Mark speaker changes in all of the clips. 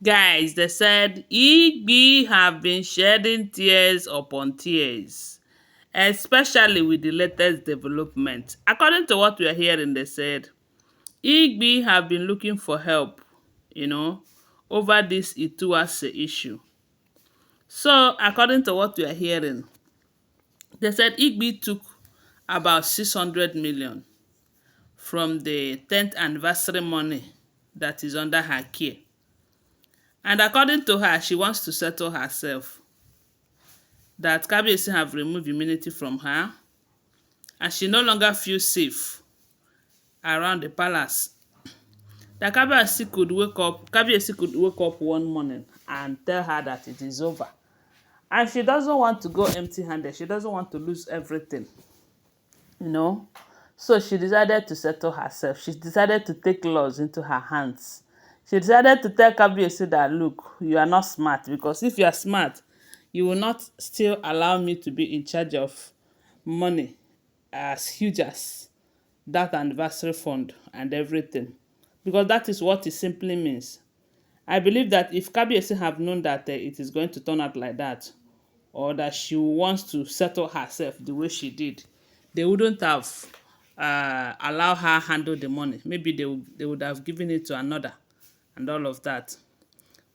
Speaker 1: Guys, they said Igbi have been shedding tears upon tears, especially with the latest development. According to what we are hearing, they said Igbi have been looking for help, you know, over this Itúwàse issue. So, according to what we are hearing, they said Igbi took about 600 million from the 10th anniversary money that is under her care. And according to her, she wants to settle herself. That Kabiyesi have removed immunity from her and she no longer feels safe around the palace. That Kabiyesi could wake up one morning and tell her that it is over. And she doesn't want to go empty-handed. She doesn't want to lose everything, you know. So she decided to settle herself. She decided to take laws into her hands. She decided to tell Kabiyesi that, look, you are not smart, because if you are smart, you will not still allow me to be in charge of money as huge as that anniversary fund and everything. Because that is what it simply means. I believe that if Kabiyesi have known that it is going to turn out like that, or that she wants to settle herself the way she did, they wouldn't have allow her handle the money. Maybe they would have given it to another and all of that.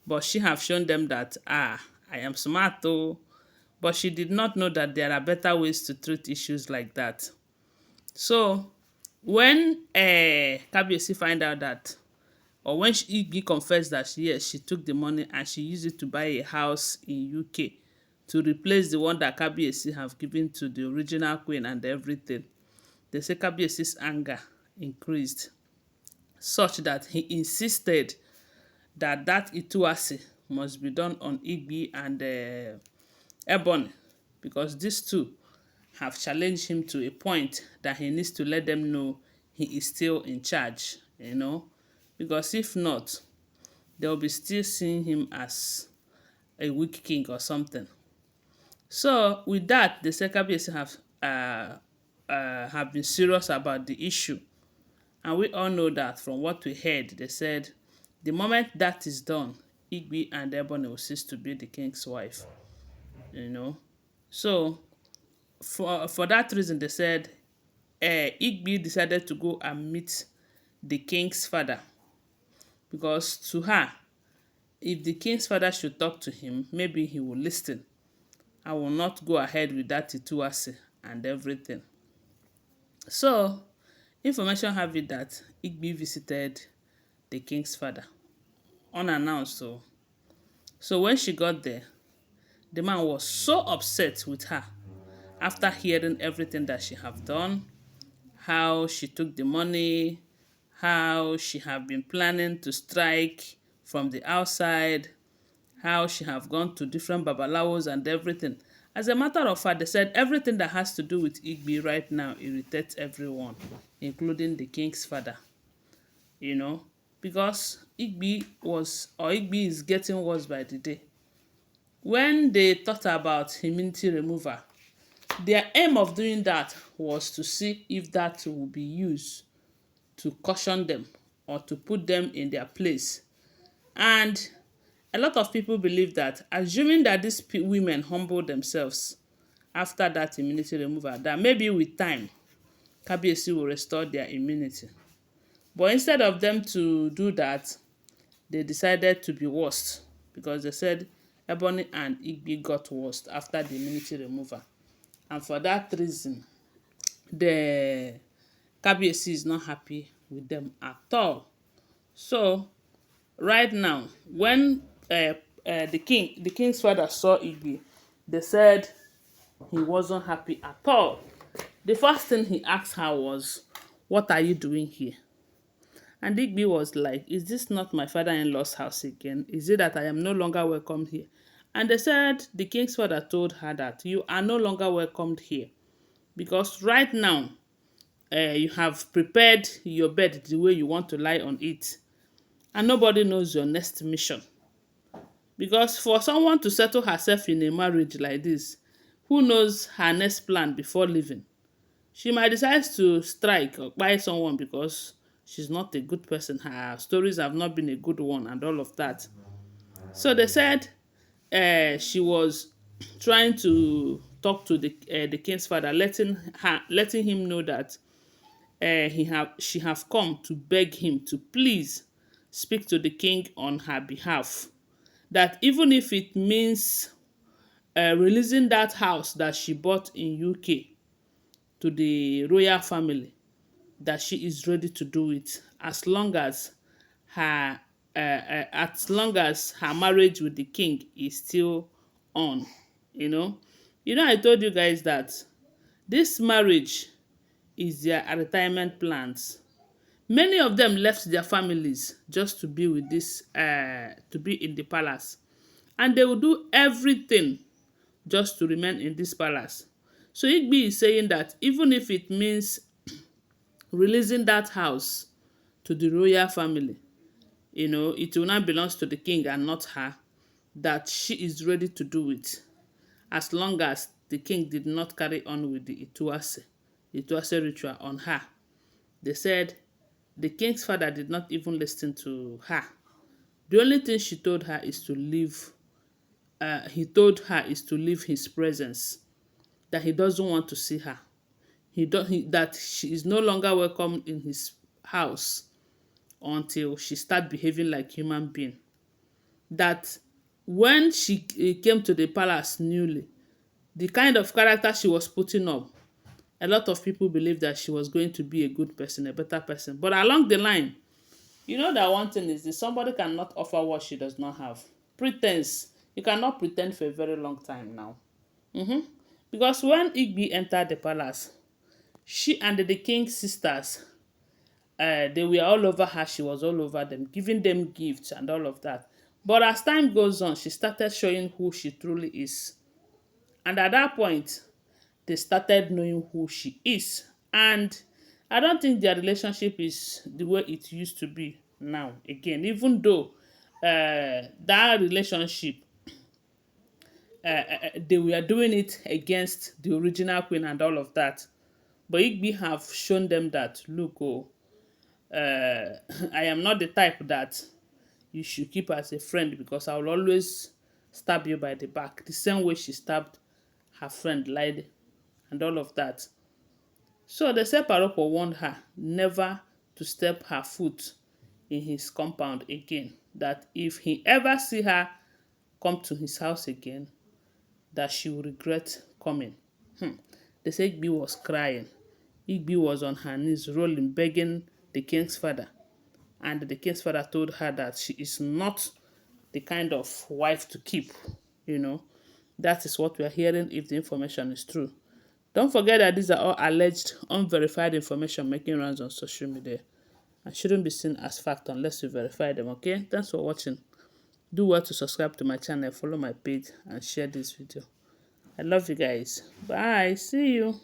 Speaker 1: But she have shown them that, I am smart though. But she did not know that there are better ways to treat issues like that. So when Kabiyesi find out that, or when Igbi confessed that yes, she took the money and she used it to buy a house in UK to replace the one that Kabiyesi have given to the original queen and everything, they say Kabiyesi's anger increased such that he insisted that Itúwàse must be done on Igbi and Ebony, because these two have challenged him to a point that he needs to let them know he is still in charge, you know, because if not, they'll be still seeing him as a weak king or something. So with that, the Kabiyesi have been serious about the issue. And we all know that from what we heard, they said the moment that is done, Igbi and Ebony will cease to be the king's wife, you know. So for that reason, they said Igbi decided to go and meet the king's father, because to her, if the king's father should talk to him, maybe he will listen. I will not go ahead with that Itúwàse and everything. So, information have it that Igbi visited the king's father unannounced. So when she got there, the man was so upset with her after hearing everything that she have done, how she took the money, how she have been planning to strike from the outside, how she have gone to different babalawos and everything. As a matter of fact, they said everything that has to do with Igbi right now irritates everyone, including the king's father, you know, because Igbi is getting worse by the day. When they thought about immunity removal, their aim of doing that was to see if that will be used to caution them or to put them in their place. And a lot of people believe that, assuming that these women humble themselves after that immunity removal, that maybe with time, Kabiyesi will restore their immunity. But instead of them to do that, they decided to be worst, because they said Ebony and Igbi got worst after the immunity removal. And for that reason, the Kabiyesi is not happy with them at all. So right now, when the king's father saw Igbi, they said he wasn't happy at all. The first thing he asked her was, "What are you doing here?" And Igbi was like, "Is this not my father-in-law's house again? Is it that I am no longer welcomed here?" And they said the king's father told her that you are no longer welcomed here, because right now you have prepared your bed the way you want to lie on it, and nobody knows your next mission. Because for someone to settle herself in a marriage like this, who knows her next plan before leaving? She might decide to strike or buy someone because she's not a good person. Her stories have not been a good one and all of that. So they said she was trying to talk to the king's father, letting him know that she have come to beg him to please speak to the king on her behalf. That even if it means releasing that house that she bought in UK to the royal family, that she is ready to do it her as long as her marriage with the king is still on. You know, I told you guys that this marriage is their retirement plans. Many of them left their families just to be with this, to be in the palace, and they will do everything just to remain in this palace. So Igbi is saying that even if it means releasing that house to the royal family, it will now belongs to the king and not her, that she is ready to do it as long as the king did not carry on with the Itúwàse ritual on her. They said the king's father did not even listen to her. The only thing she told her is to leave. He told her is to leave his presence. That he doesn't want to see her. That she is no longer welcome in his house until she start behaving like human being. That when she came to the palace newly, the kind of character she was putting up, a lot of people believed that she was going to be a good person, a better person. But along the line, you know that one thing is this: somebody cannot offer what she does not have. Pretense. You cannot pretend for a very long time now. Because when Igbi entered the palace, she and the king's sisters, they were all over her. She was all over them, giving them gifts and all of that. But as time goes on, she started showing who she truly is. And at that point, they started knowing who she is. And I don't think their relationship is the way it used to be now. Again, even though that relationship, they were doing it against the original queen and all of that. But Igbi have shown them that, look, I am not the type that you should keep as a friend, because I will always stab you by the back. The same way she stabbed her friend Lady and all of that. So the Paroko warned her never to step her foot in his compound again. That if he ever see her come to his house again, that she will regret coming. They say Igbi was crying. Igbi was on her knees, rolling, begging the king's father. And the king's father told her that she is not the kind of wife to keep. That is what we are hearing if the information is true. Don't forget that these are all alleged, unverified information making rounds on social media and shouldn't be seen as fact unless you verify them, okay? Thanks for watching. Do well to subscribe to my channel, follow my page, and share this video. I love you guys. Bye. See you.